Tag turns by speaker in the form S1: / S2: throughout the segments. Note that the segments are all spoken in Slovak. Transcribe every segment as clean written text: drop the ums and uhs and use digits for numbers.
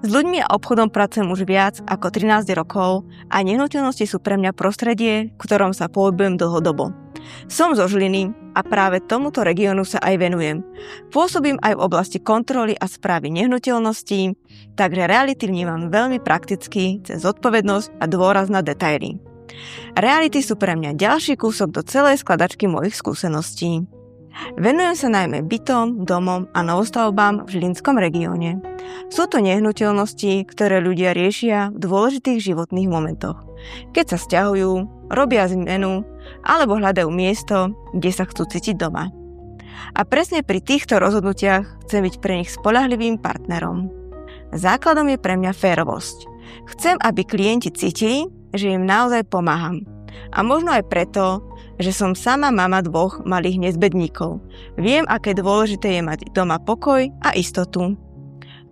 S1: S ľuďmi a obchodom pracujem už viac ako 13 rokov a nehnuteľnosti sú pre mňa prostredie, v ktorom sa pohybujem dlhodobo. Som zo Žiliny a práve tomuto regiónu sa aj venujem. Pôsobím aj v oblasti kontroly a správy nehnuteľností, takže reality vnímam veľmi prakticky cez zodpovednosť a dôraz na detaily. Reality sú pre mňa ďalší kúsok do celej skladačky mojich skúseností. Venujem sa najmä bytom, domom a novostavbám v žilinskom regióne. Sú to nehnuteľnosti, ktoré ľudia riešia v dôležitých životných momentoch. Keď sa sťahujú, robia zmenu alebo hľadajú miesto, kde sa chcú cítiť doma. A presne pri týchto rozhodnutiach chcem byť pre nich spoľahlivým partnerom. Základom je pre mňa férovosť. Chcem, aby klienti cítili, že im naozaj pomáham. A možno aj preto, že som sama mama 2 malých nezbedníkov. Viem, aké dôležité je mať doma pokoj a istotu.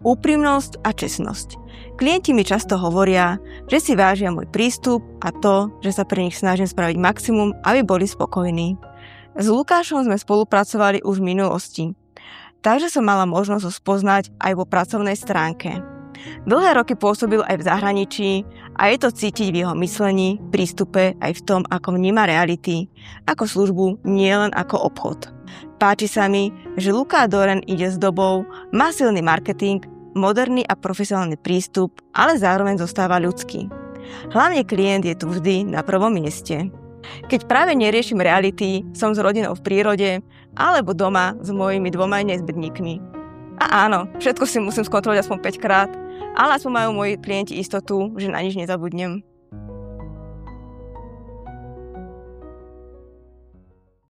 S1: Úprimnosť a čestnosť. Klienti mi často hovoria, že si vážia môj prístup a to, že sa pre nich snažím spraviť maximum, aby boli spokojní. S Lukášom sme spolupracovali už v minulosti, takže som mala možnosť ho spoznať aj vo pracovnej stránke. Dlhé roky pôsobil aj v zahraničí a je to cítiť v jeho myslení, prístupe aj v tom, ako vníma reality, ako službu, nielen ako obchod. Páči sa mi, že Luká Doren ide s dobou, má silný marketing, moderný a profesionálny prístup, ale zároveň zostáva ľudský. Hlavne klient je tu vždy na prvom mieste. Keď práve neriešim reality, som s rodinou v prírode alebo doma s mojimi 2 nezbedníkmi. A áno, všetko si musím skontrolovať aspoň 5 krát, ale aspoň majú moji klienti istotu, že na nič nezabudnem.